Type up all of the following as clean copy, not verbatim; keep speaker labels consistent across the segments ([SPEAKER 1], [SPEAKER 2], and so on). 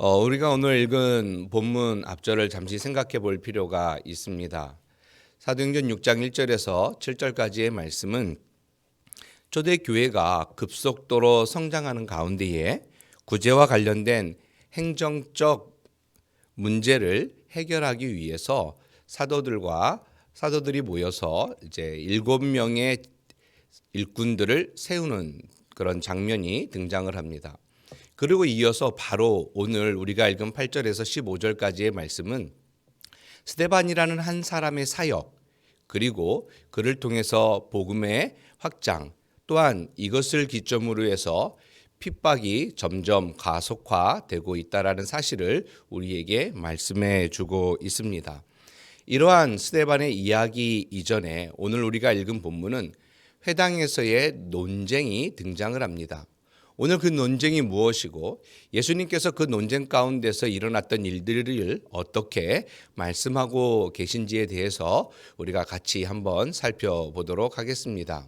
[SPEAKER 1] 우리가 오늘 읽은 본문 앞절을 잠시 생각해 볼 필요가 있습니다. 사도행전 6장 1절에서 7절까지의 말씀은 초대교회가 급속도로 성장하는 가운데에 구제와 관련된 행정적 문제를 해결하기 위해서 사도들이 모여서 이제 7명의 일꾼들을 세우는 그런 장면이 등장을 합니다. 그리고 이어서 바로 오늘 우리가 읽은 8절에서 15절까지의 말씀은 스데반이라는 한 사람의 사역, 그리고 그를 통해서 복음의 확장, 또한 이것을 기점으로 해서 핍박이 점점 가속화되고 있다라는 사실을 우리에게 말씀해 주고 있습니다. 이러한 스데반의 이야기 이전에 오늘 우리가 읽은 본문은 회당에서의 논쟁이 등장을 합니다. 오늘 그 논쟁이 무엇이고 예수님께서 그 논쟁 가운데서 일어났던 일들을 어떻게 말씀하고 계신지에 대해서 우리가 같이 한번 살펴보도록 하겠습니다.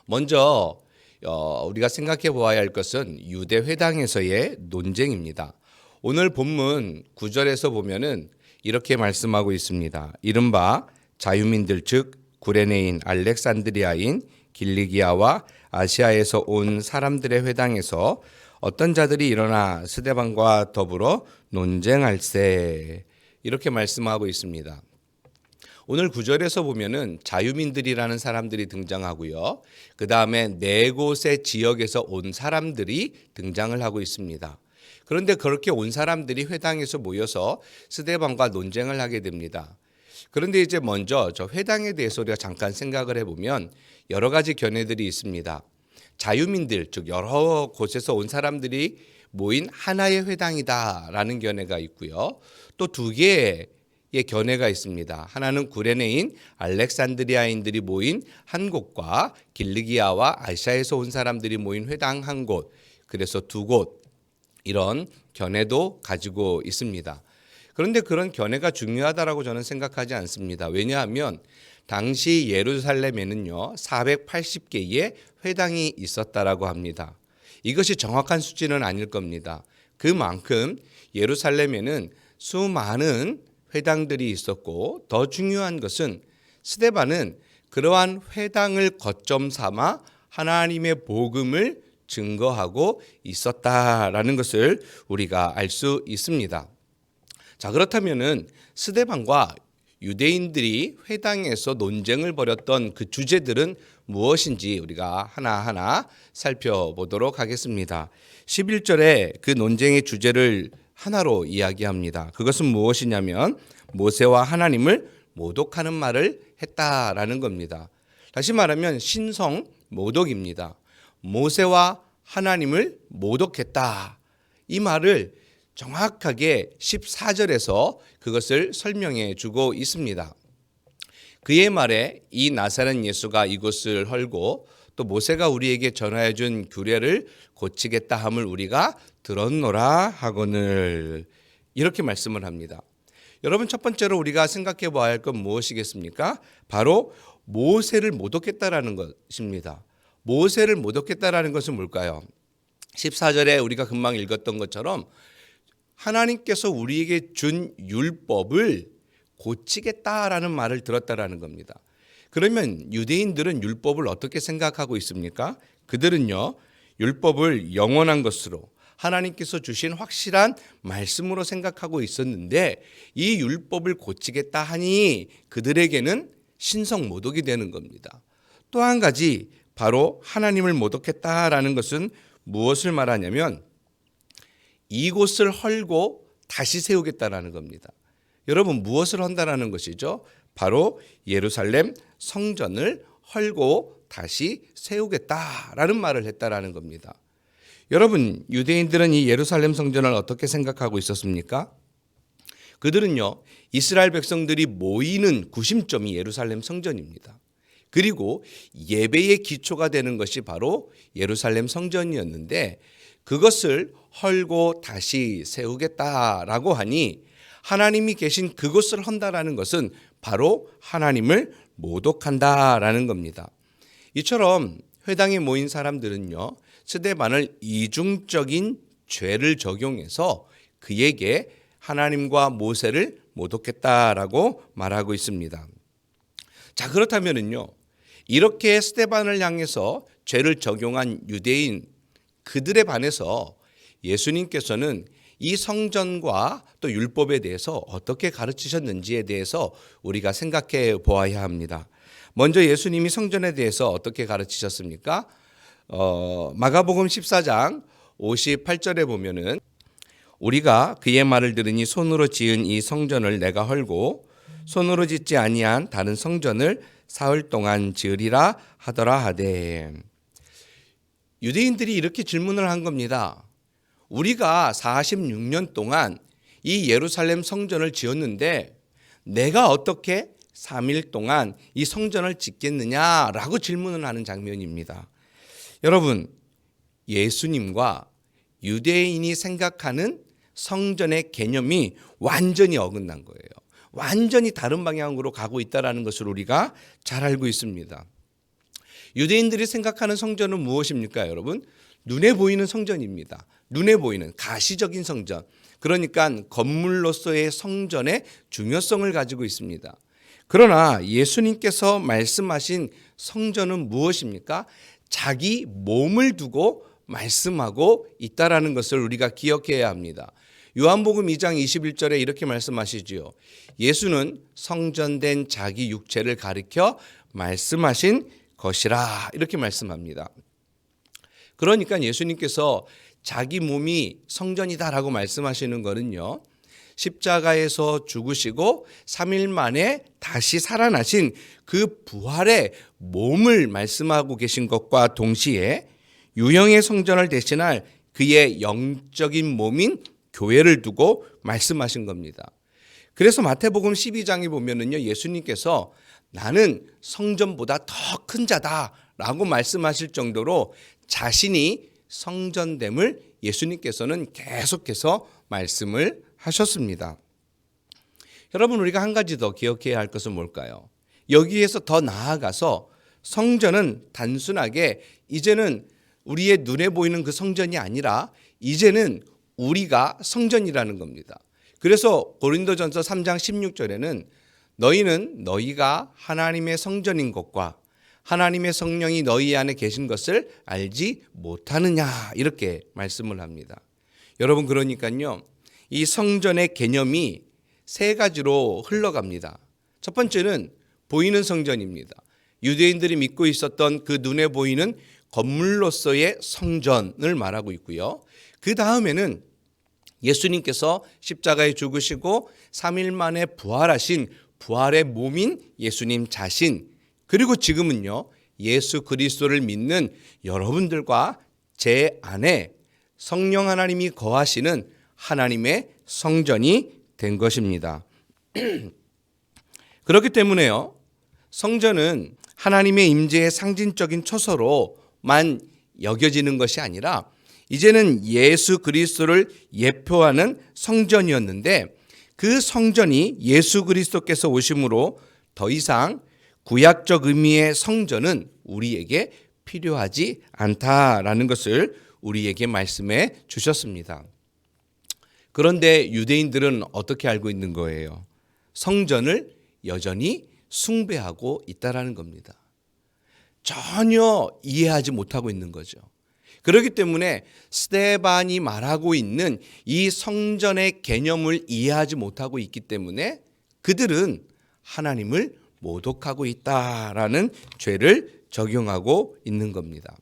[SPEAKER 1] 먼저 우리가 생각해 보아야 할 것은 유대 회당에서의 논쟁입니다. 오늘 본문 9절에서 보면은 이렇게 말씀하고 있습니다. 이른바 자유민들 즉 구레네인 알렉산드리아인 길리기아와 아시아에서 온 사람들의 회당에서 어떤 자들이 일어나 스데반과 더불어 논쟁할세, 이렇게 말씀하고 있습니다. 오늘 9절에서 보면은 자유민들이라는 사람들이 등장하고요. 그 다음에 네 곳의 지역에서 온 사람들이 등장을 하고 있습니다. 그런데 그렇게 온 사람들이 회당에서 모여서 스데반과 논쟁을 하게 됩니다. 그런데 이제 먼저 저 회당에 대해서 우리가 잠깐 생각을 해보면 여러 가지 견해들이 있습니다. 자유민들, 즉 여러 곳에서 온 사람들이 모인 하나의 회당이다라는 견해가 있고요. 또 두 개의 견해가 있습니다. 하나는 구레네인 알렉산드리아인들이 모인 한 곳과 길리기아와 아시아에서 온 사람들이 모인 회당 한 곳, 그래서 두 곳, 이런 견해도 가지고 있습니다. 그런데 그런 견해가 중요하다라고 저는 생각하지 않습니다. 왜냐하면 당시 예루살렘에는요 480개의 회당이 있었다라고 합니다. 이것이 정확한 수치는 아닐 겁니다. 그만큼 예루살렘에는 수많은 회당들이 있었고, 더 중요한 것은 스데반은 그러한 회당을 거점 삼아 하나님의 복음을 증거하고 있었다라는 것을 우리가 알 수 있습니다. 자, 그렇다면은 스데반과 유대인들이 회당에서 논쟁을 벌였던 그 주제들은 무엇인지 우리가 하나하나 살펴보도록 하겠습니다. 11절에 그 논쟁의 주제를 하나로 이야기합니다. 그것은 무엇이냐면 모세와 하나님을 모독하는 말을 했다라는 겁니다. 다시 말하면 신성 모독입니다. 모세와 하나님을 모독했다. 이 말을 정확하게 14절에서 그것을 설명해 주고 있습니다. 그의 말에 이 나사렛 예수가 이곳을 헐고 또 모세가 우리에게 전하여 준 규례를 고치겠다 함을 우리가 들었노라 하거늘, 이렇게 말씀을 합니다. 여러분, 첫 번째로 우리가 생각해 봐야 할 건 무엇이겠습니까? 바로 모세를 모독했다라는 것입니다. 모세를 모독했다라는 것은 뭘까요? 14절에 우리가 금방 읽었던 것처럼 하나님께서 우리에게 준 율법을 고치겠다라는 말을 들었다라는 겁니다. 그러면 유대인들은 율법을 어떻게 생각하고 있습니까? 그들은요, 율법을 영원한 것으로 하나님께서 주신 확실한 말씀으로 생각하고 있었는데, 이 율법을 고치겠다 하니 그들에게는 신성 모독이 되는 겁니다. 또 한 가지, 바로 하나님을 모독했다라는 것은 무엇을 말하냐면 이곳을 헐고 다시 세우겠다라는 겁니다. 여러분, 무엇을 한다라는 것이죠? 바로 예루살렘 성전을 헐고 다시 세우겠다라는 말을 했다라는 겁니다. 여러분, 유대인들은 이 예루살렘 성전을 어떻게 생각하고 있었습니까? 그들은요, 이스라엘 백성들이 모이는 구심점이 예루살렘 성전입니다. 그리고 예배의 기초가 되는 것이 바로 예루살렘 성전이었는데, 그것을 헐고 다시 세우겠다라고 하니 하나님이 계신 그곳을 헌다라는 것은 바로 하나님을 모독한다라는 겁니다. 이처럼 회당에 모인 사람들은요, 스데반을 이중적인 죄를 적용해서 그에게 하나님과 모세를 모독했다라고 말하고 있습니다. 자, 그렇다면은요, 이렇게 스데반을 향해서 죄를 적용한 유대인 그들에 반해서 예수님께서는 이 성전과 또 율법에 대해서 어떻게 가르치셨는지에 대해서 우리가 생각해 보아야 합니다. 먼저 예수님이 성전에 대해서 어떻게 가르치셨습니까? 마가복음 14장 58절에 보면은 우리가 그의 말을 들으니 손으로 지은 이 성전을 내가 헐고 손으로 짓지 아니한 다른 성전을 사흘 동안 지으리라 하더라 하되. 유대인들이 이렇게 질문을 한 겁니다. 우리가 46년 동안 이 예루살렘 성전을 지었는데 내가 어떻게 3일 동안 이 성전을 짓겠느냐라고 질문을 하는 장면입니다. 여러분, 예수님과 유대인이 생각하는 성전의 개념이 완전히 어긋난 거예요. 완전히 다른 방향으로 가고 있다는 것을 우리가 잘 알고 있습니다. 유대인들이 생각하는 성전은 무엇입니까, 여러분? 눈에 보이는 성전입니다. 눈에 보이는 가시적인 성전. 그러니까 건물로서의 성전의 중요성을 가지고 있습니다. 그러나 예수님께서 말씀하신 성전은 무엇입니까? 자기 몸을 두고 말씀하고 있다라는 것을 우리가 기억해야 합니다. 요한복음 2장 21절에 이렇게 말씀하시지요. 예수는 성전된 자기 육체를 가리켜 말씀하신 것이라 이렇게 말씀합니다. 그러니까 예수님께서 자기 몸이 성전이다라고 말씀하시는 것은요, 십자가에서 죽으시고 3일 만에 다시 살아나신 그 부활의 몸을 말씀하고 계신 것과 동시에 유형의 성전을 대신할 그의 영적인 몸인 교회를 두고 말씀하신 겁니다. 그래서 마태복음 12장에 보면은요, 예수님께서 나는 성전보다 더 큰 자다라고 말씀하실 정도로 자신이 성전됨을 예수님께서는 계속해서 말씀을 하셨습니다. 여러분, 우리가 한 가지 더 기억해야 할 것은 뭘까요? 여기에서 더 나아가서 성전은 단순하게 이제는 우리의 눈에 보이는 그 성전이 아니라 이제는 우리가 성전이라는 겁니다. 그래서 고린도전서 3장 16절에는 너희는 너희가 하나님의 성전인 것과 하나님의 성령이 너희 안에 계신 것을 알지 못하느냐 이렇게 말씀을 합니다. 여러분, 그러니까요, 이 성전의 개념이 세 가지로 흘러갑니다. 첫 번째는 보이는 성전입니다. 유대인들이 믿고 있었던 그 눈에 보이는 건물로서의 성전을 말하고 있고요. 그 다음에는 예수님께서 십자가에 죽으시고 3일 만에 부활하신 부활의 몸인 예수님 자신, 그리고 지금은요, 예수 그리스도를 믿는 여러분들과 제 안에 성령 하나님이 거하시는 하나님의 성전이 된 것입니다. 그렇기 때문에요, 성전은 하나님의 임재의 상징적인 처소로만 여겨지는 것이 아니라 이제는 예수 그리스도를 예표하는 성전이었는데 그 성전이 예수 그리스도께서 오심으로 더 이상 구약적 의미의 성전은 우리에게 필요하지 않다라는 것을 우리에게 말씀해 주셨습니다. 그런데 유대인들은 어떻게 알고 있는 거예요? 성전을 여전히 숭배하고 있다라는 겁니다. 전혀 이해하지 못하고 있는 거죠. 그렇기 때문에 스데반이 말하고 있는 이 성전의 개념을 이해하지 못하고 있기 때문에 그들은 하나님을 모독하고 있다라는 죄를 적용하고 있는 겁니다.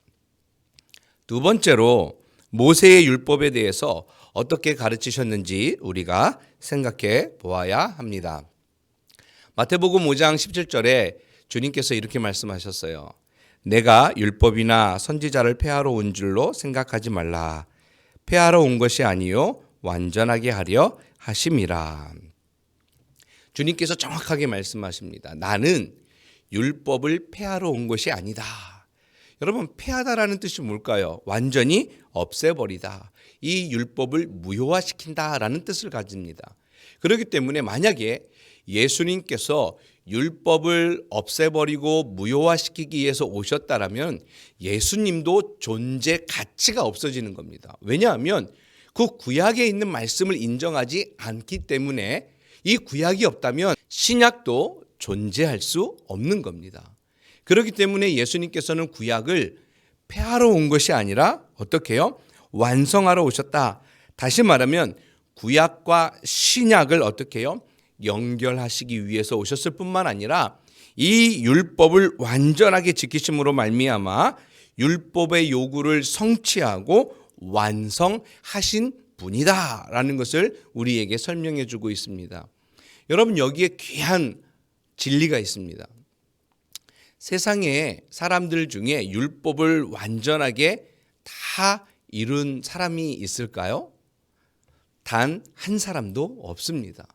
[SPEAKER 1] 두 번째로 모세의 율법에 대해서 어떻게 가르치셨는지 우리가 생각해 보아야 합니다. 마태복음 5장 17절에 주님께서 이렇게 말씀하셨어요. 내가 율법이나 선지자를 폐하러 온 줄로 생각하지 말라. 폐하러 온 것이 아니요 완전하게 하려 하심이라. 주님께서 정확하게 말씀하십니다. 나는 율법을 폐하러 온 것이 아니다. 여러분, 폐하다라는 뜻이 뭘까요? 완전히 없애버리다. 이 율법을 무효화시킨다라는 뜻을 가집니다. 그렇기 때문에 만약에 예수님께서 율법을 없애버리고 무효화시키기 위해서 오셨다라면 예수님도 존재 가치가 없어지는 겁니다. 왜냐하면 그 구약에 있는 말씀을 인정하지 않기 때문에 이 구약이 없다면 신약도 존재할 수 없는 겁니다. 그렇기 때문에 예수님께서는 구약을 폐하러 온 것이 아니라 어떻게 해요? 완성하러 오셨다. 다시 말하면 구약과 신약을 어떻게 해요? 연결하시기 위해서 오셨을 뿐만 아니라 이 율법을 완전하게 지키심으로 말미암아 율법의 요구를 성취하고 완성하신 분이다라는 것을 우리에게 설명해 주고 있습니다. 여러분, 여기에 귀한 진리가 있습니다. 세상에 사람들 중에 율법을 완전하게 다 이룬 사람이 있을까요? 단 한 사람도 없습니다.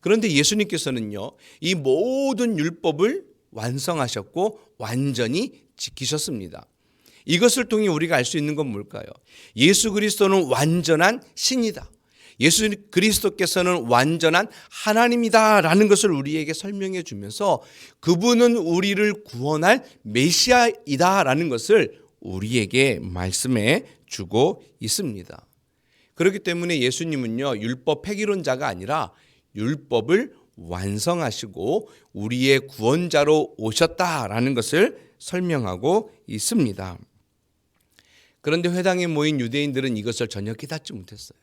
[SPEAKER 1] 그런데 예수님께서는요, 이 모든 율법을 완성하셨고 완전히 지키셨습니다. 이것을 통해 우리가 알 수 있는 건 뭘까요? 예수 그리스도는 완전한 신이다. 예수 그리스도께서는 완전한 하나님이다라는 것을 우리에게 설명해 주면서 그분은 우리를 구원할 메시아이다라는 것을 우리에게 말씀해 주고 있습니다. 그렇기 때문에 예수님은요, 율법 폐기론자가 아니라 율법을 완성하시고 우리의 구원자로 오셨다라는 것을 설명하고 있습니다. 그런데 회당에 모인 유대인들은 이것을 전혀 깨닫지 못했어요.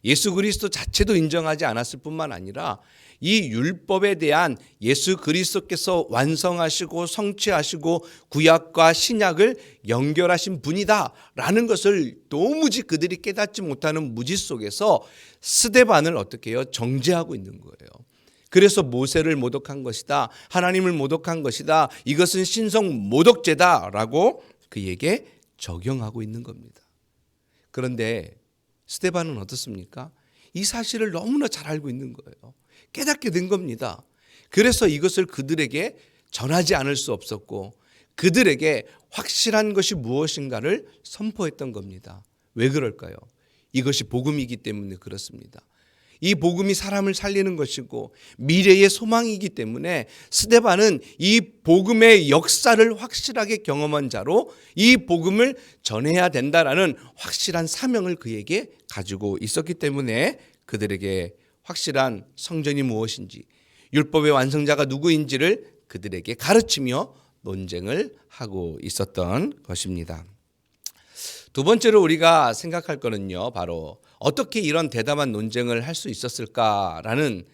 [SPEAKER 1] 예수 그리스도 자체도 인정하지 않았을 뿐만 아니라 이 율법에 대한 예수 그리스도께서 완성하시고 성취하시고 구약과 신약을 연결하신 분이다라는 것을 도무지 그들이 깨닫지 못하는 무지 속에서 스데반을 어떻게 해요? 정죄하고 있는 거예요. 그래서 모세를 모독한 것이다. 하나님을 모독한 것이다. 이것은 신성 모독죄다라고 그에게 적용하고 있는 겁니다. 그런데 스데반은 어떻습니까? 이 사실을 너무나 잘 알고 있는 거예요. 깨닫게 된 겁니다. 그래서 이것을 그들에게 전하지 않을 수 없었고 그들에게 확실한 것이 무엇인가를 선포했던 겁니다. 왜 그럴까요? 이것이 복음이기 때문에 그렇습니다. 이 복음이 사람을 살리는 것이고 미래의 소망이기 때문에 스데반은 이 복음의 역사를 확실하게 경험한 자로 이 복음을 전해야 된다라는 확실한 사명을 그에게 가지고 있었기 때문에 그들에게 확실한 성전이 무엇인지 율법의 완성자가 누구인지를 그들에게 가르치며 논쟁을 하고 있었던 것입니다. 두 번째로 우리가 생각할 거는요, 바로 어떻게 이런 대담한 논쟁을 할 수 있었을까라는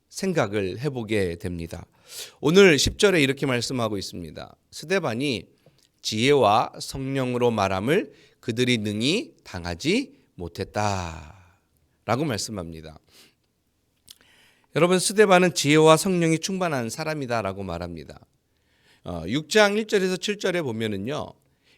[SPEAKER 1] 생각을 해보게 됩니다. 오늘 10절에 이렇게 말씀하고 있습니다. 스데반이 지혜와 성령으로 말함을 그들이 능히 당하지 못했다라고 말씀합니다. 여러분, 스데반은 지혜와 성령이 충만한 사람이다라고 말합니다. 6장 1절에서 7절에 보면은요,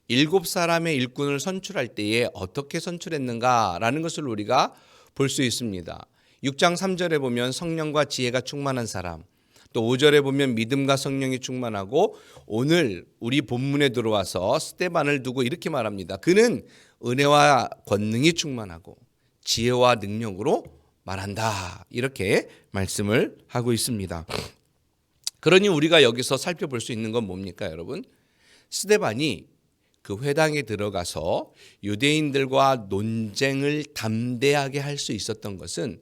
[SPEAKER 1] 7사람의 일꾼을 선출할 때에 어떻게 선출했는가라는 것을 우리가 볼 수 있습니다. 6장 3절에 보면 성령과 지혜가 충만한 사람, 또 5절에 보면 믿음과 성령이 충만하고 오늘 우리 본문에 들어와서 스데반을 두고 이렇게 말합니다. 그는 은혜와 권능이 충만하고 지혜와 능력으로 말한다. 이렇게 말씀을 하고 있습니다. 그러니 우리가 여기서 살펴볼 수 있는 건 뭡니까, 여러분? 스데반이 그 회당에 들어가서 유대인들과 논쟁을 담대하게 할 수 있었던 것은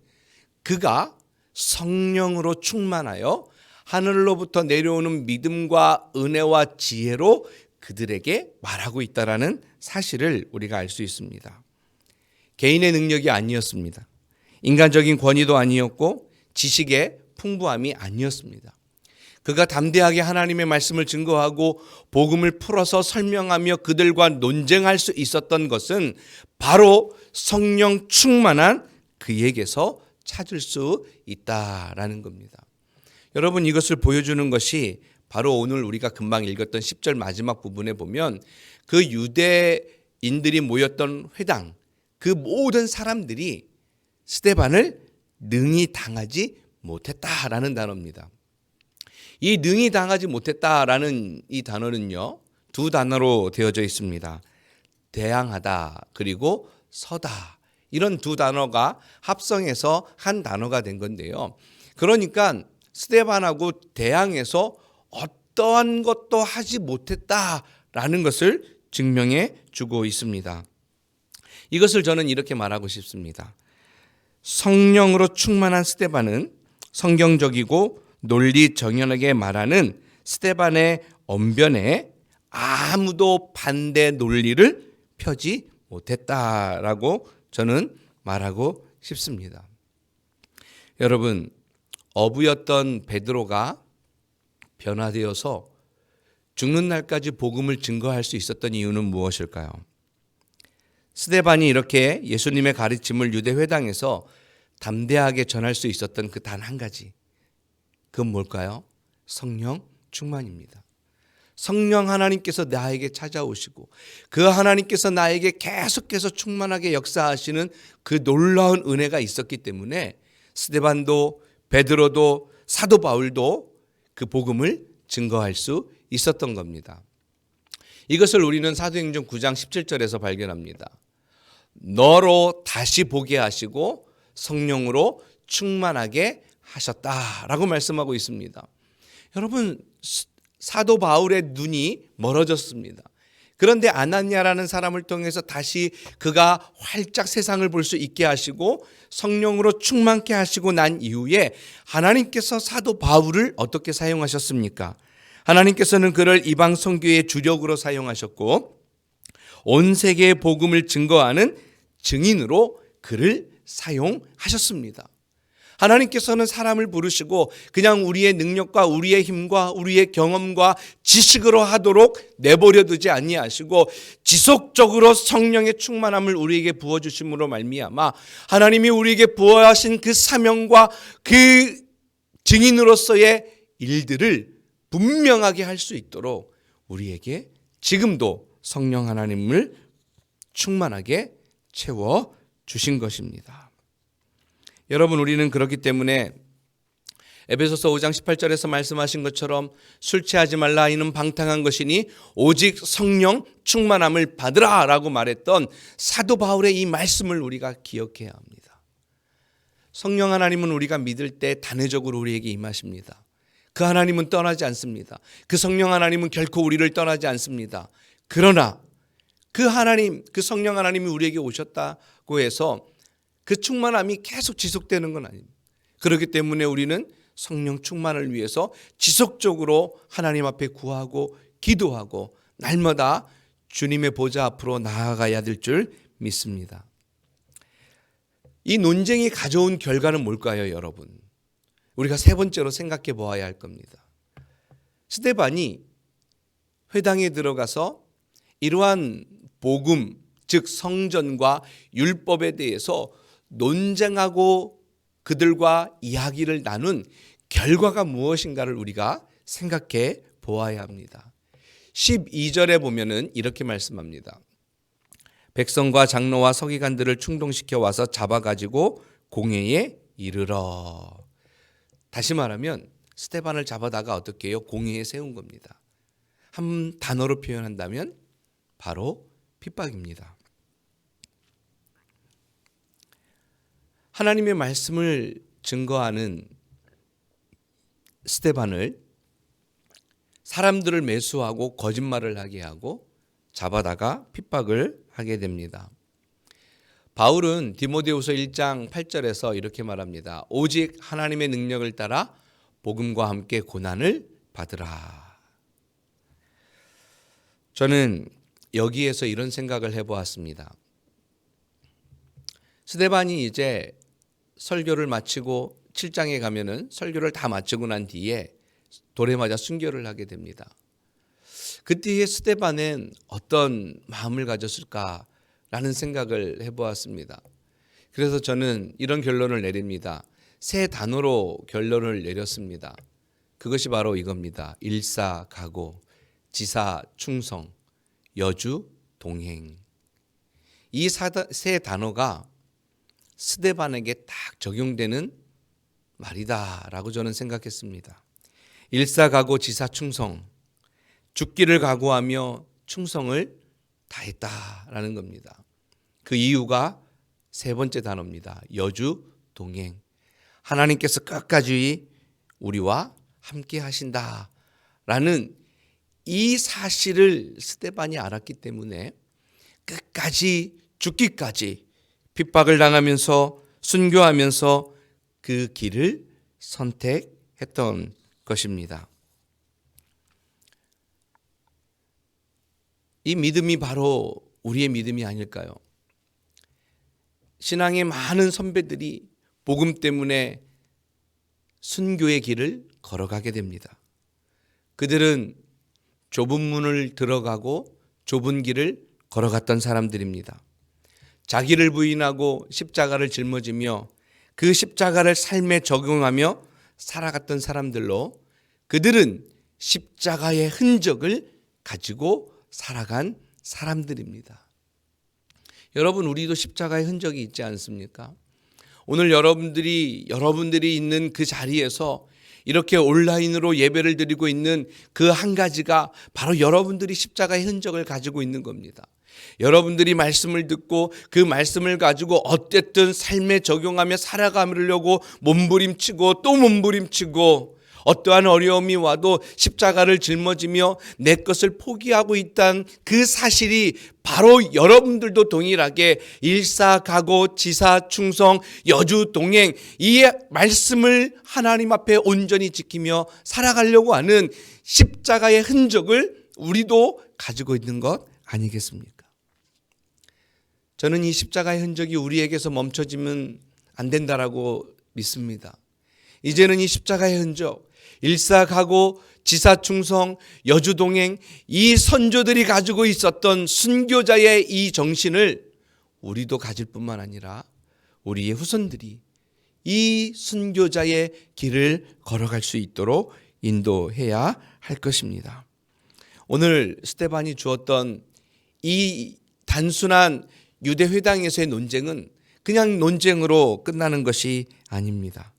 [SPEAKER 1] 그가 성령으로 충만하여 하늘로부터 내려오는 믿음과 은혜와 지혜로 그들에게 말하고 있다라는 사실을 우리가 알 수 있습니다. 개인의 능력이 아니었습니다. 인간적인 권위도 아니었고 지식의 풍부함이 아니었습니다. 그가 담대하게 하나님의 말씀을 증거하고 복음을 풀어서 설명하며 그들과 논쟁할 수 있었던 것은 바로 성령 충만한 그에게서 찾을 수 있다라는 겁니다. 여러분, 이것을 보여주는 것이 바로 오늘 우리가 금방 읽었던 10절 마지막 부분에 보면 그 유대인들이 모였던 회당, 그 모든 사람들이 스데반을 능히 당하지 못했다라는 단어입니다. 이 능히 당하지 못했다라는 이 단어는요, 두 단어로 되어져 있습니다. 대항하다 그리고 서다, 이런 두 단어가 합성해서 한 단어가 된 건데요. 그러니까 스데반하고 대항해서 어떠한 것도 하지 못했다라는 것을 증명해 주고 있습니다. 이것을 저는 이렇게 말하고 싶습니다. 성령으로 충만한 스데반은 성경적이고 논리 정연하게 말하는 스데반의 언변에 아무도 반대 논리를 펴지 못했다라고 저는 말하고 싶습니다. 여러분, 어부였던 베드로가 변화되어서 죽는 날까지 복음을 증거할 수 있었던 이유는 무엇일까요? 스데반이 이렇게 예수님의 가르침을 유대 회당에서 담대하게 전할 수 있었던 그 단 한 가지, 그건 뭘까요? 성령 충만입니다. 성령 하나님께서 나에게 찾아오시고 그 하나님께서 나에게 계속해서 충만하게 역사하시는 그 놀라운 은혜가 있었기 때문에 스데반도 베드로도 사도 바울도 그 복음을 증거할 수 있었던 겁니다. 이것을 우리는 사도행전 9장 17절에서 발견합니다. 너로 다시 보게 하시고 성령으로 충만하게 하셨다라고 말씀하고 있습니다. 여러분, 사도 바울의 눈이 멀어졌습니다. 그런데 아나니아라는 사람을 통해서 다시 그가 활짝 세상을 볼 수 있게 하시고 성령으로 충만케 하시고 난 이후에 하나님께서 사도 바울을 어떻게 사용하셨습니까? 하나님께서는 그를 이방 선교의 주력으로 사용하셨고 온 세계의 복음을 증거하는 증인으로 그를 사용하셨습니다. 하나님께서는 사람을 부르시고 그냥 우리의 능력과 우리의 힘과 우리의 경험과 지식으로 하도록 내버려 두지 아니하시고 지속적으로 성령의 충만함을 우리에게 부어주심으로 말미암아 하나님이 우리에게 부어하신 그 사명과 그 증인으로서의 일들을 분명하게 할 수 있도록 우리에게 지금도 성령 하나님을 충만하게 채워 주신 것입니다. 여러분, 우리는 그렇기 때문에 에베소서 5장 18절에서 말씀하신 것처럼 술 취하지 말라 이는 방탕한 것이니 오직 성령 충만함을 받으라 라고 말했던 사도 바울의 이 말씀을 우리가 기억해야 합니다. 성령 하나님은 우리가 믿을 때 단회적으로 우리에게 임하십니다. 그 하나님은 떠나지 않습니다. 그 성령 하나님은 결코 우리를 떠나지 않습니다. 그러나 그 하나님, 그 성령 하나님이 우리에게 오셨다고 해서 그 충만함이 계속 지속되는 건 아닙니다. 그렇기 때문에 우리는 성령 충만을 위해서 지속적으로 하나님 앞에 구하고 기도하고 날마다 주님의 보좌 앞으로 나아가야 될 줄 믿습니다. 이 논쟁이 가져온 결과는 뭘까요, 여러분? 우리가 세 번째로 생각해 보아야 할 겁니다. 스데반이 회당에 들어가서 이러한 복음, 즉 성전과 율법에 대해서 논쟁하고 그들과 이야기를 나눈 결과가 무엇인가를 우리가 생각해 보아야 합니다. 12절에 보면은 이렇게 말씀합니다. 백성과 장로와 서기관들을 충동시켜 와서 잡아가지고 공회에 이르러. 다시 말하면 스데반을 잡아다가 어떻게 해요? 공회에 세운 겁니다. 한 단어로 표현한다면 바로 핍박입니다. 하나님의 말씀을 증거하는 스데반을 사람들을 매수하고 거짓말을 하게 하고 잡아다가 핍박을 하게 됩니다. 바울은 디모데후서 1장 8절에서 이렇게 말합니다. 오직 하나님의 능력을 따라 복음과 함께 고난을 받으라. 저는 여기에서 이런 생각을 해보았습니다. 스데반이 이제 설교를 마치고 7장에 가면은 설교를 다 마치고 난 뒤에 돌에 맞아 순교를 하게 됩니다. 그때의 스데반은 어떤 마음을 가졌을까라는 생각을 해보았습니다. 그래서 저는 이런 결론을 내립니다. 세 단어로 결론을 내렸습니다. 그것이 바로 이겁니다. 일사각오, 지사충성, 여주동행. 이 세 단어가 스데반에게 딱 적용되는 말이다라고 저는 생각했습니다. 일사각오, 지사충성, 죽기를 각오하며 충성을 다했다라는 겁니다. 그 이유가 세 번째 단어입니다. 여주동행. 하나님께서 끝까지 우리와 함께 하신다라는 이 사실을 스데반이 알았기 때문에 끝까지 죽기까지 핍박을 당하면서 순교하면서 그 길을 선택했던 것입니다. 이 믿음이 바로 우리의 믿음이 아닐까요? 신앙의 많은 선배들이 복음 때문에 순교의 길을 걸어가게 됩니다. 그들은 좁은 문을 들어가고 좁은 길을 걸어갔던 사람들입니다. 자기를 부인하고 십자가를 짊어지며 그 십자가를 삶에 적용하며 살아갔던 사람들로 그들은 십자가의 흔적을 가지고 살아간 사람들입니다. 여러분, 우리도 십자가의 흔적이 있지 않습니까? 오늘 여러분들이 있는 그 자리에서 이렇게 온라인으로 예배를 드리고 있는 그 한 가지가 바로 여러분들이 십자가의 흔적을 가지고 있는 겁니다. 여러분들이 말씀을 듣고 그 말씀을 가지고 어쨌든 삶에 적용하며 살아가려고 몸부림치고 또 몸부림치고 어떠한 어려움이 와도 십자가를 짊어지며 내 것을 포기하고 있다는 그 사실이 바로 여러분들도 동일하게 일사각오, 지사충성, 여주동행 이 말씀을 하나님 앞에 온전히 지키며 살아가려고 하는 십자가의 흔적을 우리도 가지고 있는 것 아니겠습니까? 저는 이 십자가의 흔적이 우리에게서 멈춰지면 안 된다라고 믿습니다. 이제는 이 십자가의 흔적, 일사각오, 지사충성, 여주동행 이 선조들이 가지고 있었던 순교자의 이 정신을 우리도 가질 뿐만 아니라 우리의 후손들이 이 순교자의 길을 걸어갈 수 있도록 인도해야 할 것입니다. 오늘 스데반이 주었던 이 단순한 유대회당에서의 논쟁은 그냥 논쟁으로 끝나는 것이 아닙니다.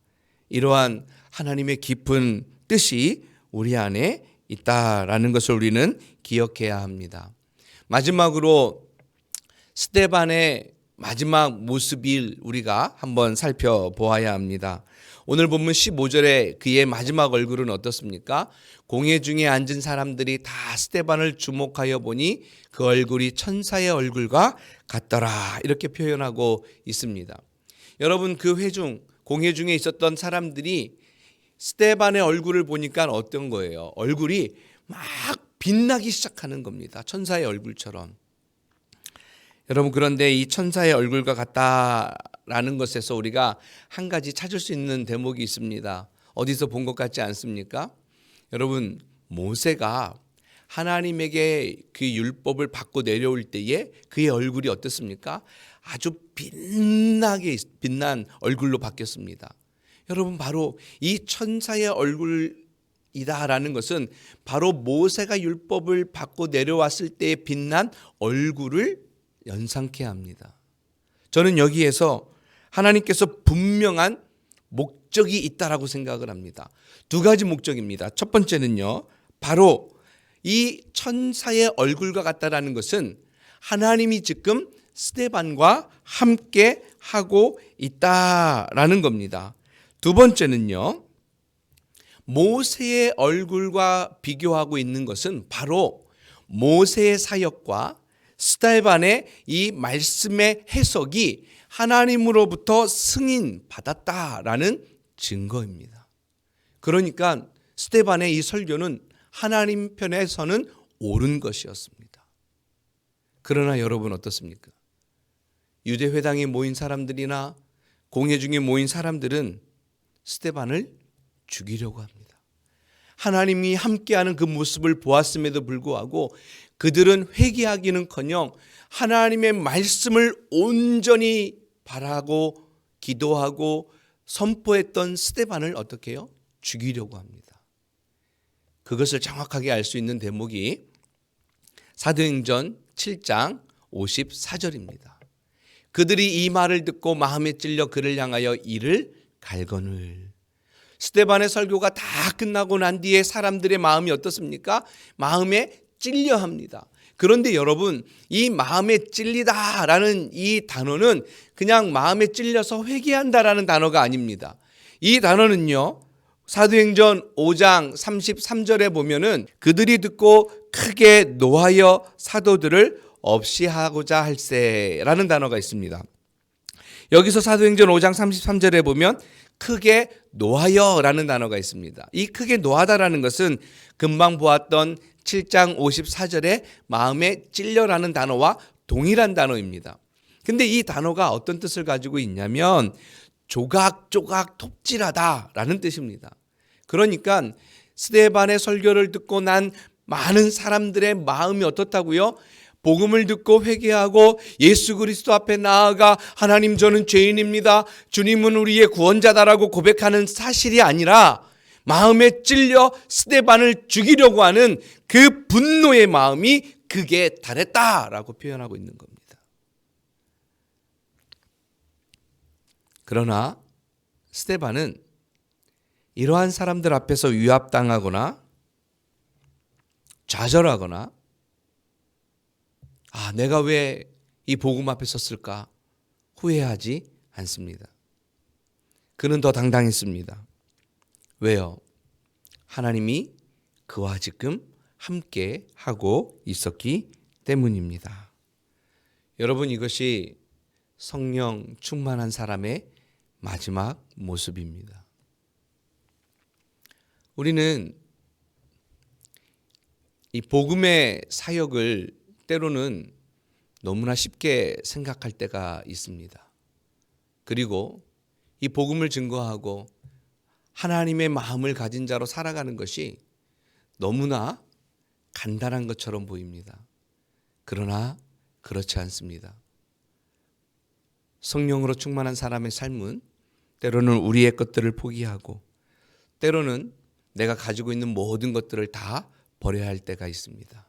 [SPEAKER 1] 이러한 하나님의 깊은 뜻이 우리 안에 있다라는 것을 우리는 기억해야 합니다. 마지막으로 스데반의 마지막 모습을 우리가 한번 살펴보아야 합니다. 오늘 본문 15절에 그의 마지막 얼굴은 어떻습니까? 공회 중에 앉은 사람들이 다 스데반을 주목하여 보니 그 얼굴이 천사의 얼굴과 같더라 이렇게 표현하고 있습니다. 여러분, 그 회중 공회 중에 있었던 사람들이 스데반의 얼굴을 보니까 어떤 거예요? 얼굴이 막 빛나기 시작하는 겁니다. 천사의 얼굴처럼. 여러분, 그런데 이 천사의 얼굴과 같다라는 것에서 우리가 한 가지 찾을 수 있는 대목이 있습니다. 어디서 본 것 같지 않습니까? 여러분, 모세가 하나님에게 그 율법을 받고 내려올 때에 그의 얼굴이 어떻습니까? 아주 빛난 얼굴로 바뀌었습니다. 여러분, 바로 이 천사의 얼굴이다라는 것은 바로 모세가 율법을 받고 내려왔을 때의 빛난 얼굴을 연상케 합니다. 저는 여기에서 하나님께서 분명한 목적이 있다라고 생각을 합니다. 두 가지 목적입니다. 첫 번째는요, 바로 이 천사의 얼굴과 같다라는 것은 하나님이 지금 스데반과 함께 하고 있다라는 겁니다. 두 번째는요, 모세의 얼굴과 비교하고 있는 것은 바로 모세의 사역과 스데반의 이 말씀의 해석이 하나님으로부터 승인 받았다라는 증거입니다. 그러니까 스데반의 이 설교는 하나님 편에서는 옳은 것이었습니다. 그러나 여러분 어떻습니까? 유대회당에 모인 사람들이나 공회 중에 모인 사람들은 스데반을 죽이려고 합니다. 하나님이 함께하는 그 모습을 보았음에도 불구하고 그들은 회개하기는커녕 하나님의 말씀을 온전히 바라고 기도하고 선포했던 스데반을 어떻게 해요? 죽이려고 합니다. 그것을 정확하게 알 수 있는 대목이 사도행전 7장 54절입니다. 그들이 이 말을 듣고 마음에 찔려 그를 향하여 이를 갈거늘. 스데반의 설교가 다 끝나고 난 뒤에 사람들의 마음이 어떻습니까? 마음에 찔려 합니다. 그런데 여러분, 이 마음에 찔리다라는 이 단어는 그냥 마음에 찔려서 회개한다라는 단어가 아닙니다. 이 단어는요, 사도행전 5장 33절에 보면은 그들이 듣고 크게 노하여 사도들을 없이 하고자 할세라는 단어가 있습니다. 여기서 사도행전 5장 33절에 보면 크게 노하여라는 단어가 있습니다. 이 크게 노하다라는 것은 금방 보았던 7장 54절에 마음에 찔려라는 단어와 동일한 단어입니다. 근데 이 단어가 어떤 뜻을 가지고 있냐면 조각조각 톱질하다라는 뜻입니다. 그러니까 스데반의 설교를 듣고 난 많은 사람들의 마음이 어떻다고요? 복음을 듣고 회개하고 예수 그리스도 앞에 나아가 하나님 저는 죄인입니다. 주님은 우리의 구원자다라고 고백하는 사실이 아니라 마음에 찔려 스데반을 죽이려고 하는 그 분노의 마음이 극에 달했다라고 표현하고 있는 겁니다. 그러나 스데반은 이러한 사람들 앞에서 위압당하거나 좌절하거나 내가 왜 이 복음 앞에 섰을까 후회하지 않습니다. 그는 더 당당했습니다. 왜요? 하나님이 그와 지금 함께 하고 있었기 때문입니다. 여러분, 이것이 성령 충만한 사람의 마지막 모습입니다. 우리는 이 복음의 사역을 때로는 너무나 쉽게 생각할 때가 있습니다. 그리고 이 복음을 증거하고 하나님의 마음을 가진 자로 살아가는 것이 너무나 간단한 것처럼 보입니다. 그러나 그렇지 않습니다. 성령으로 충만한 사람의 삶은 때로는 우리의 것들을 포기하고 때로는 내가 가지고 있는 모든 것들을 다 버려야 할 때가 있습니다.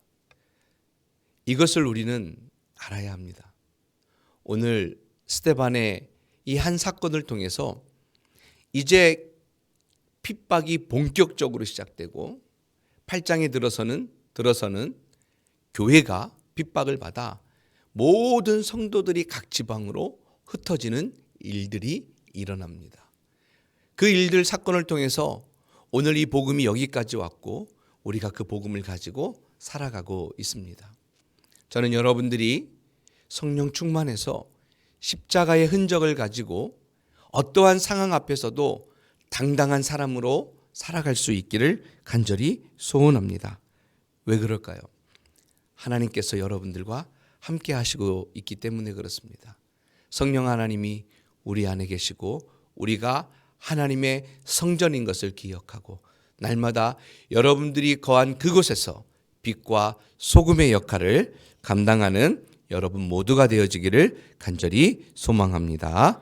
[SPEAKER 1] 이것을 우리는 알아야 합니다. 오늘 스데반의 이 한 사건을 통해서 이제 핍박이 본격적으로 시작되고 8장에 들어서는 교회가 핍박을 받아 모든 성도들이 각 지방으로 흩어지는 일들이 일어납니다. 그 일들 사건을 통해서 오늘 이 복음이 여기까지 왔고 우리가 그 복음을 가지고 살아가고 있습니다. 저는 여러분들이 성령 충만해서 십자가의 흔적을 가지고 어떠한 상황 앞에서도 당당한 사람으로 살아갈 수 있기를 간절히 소원합니다. 왜 그럴까요? 하나님께서 여러분들과 함께 하시고 있기 때문에 그렇습니다. 성령 하나님이 우리 안에 계시고 우리가 하나님의 성전인 것을 기억하고 날마다 여러분들이 거한 그곳에서 빛과 소금의 역할을 감당하는 여러분 모두가 되어지기를 간절히 소망합니다.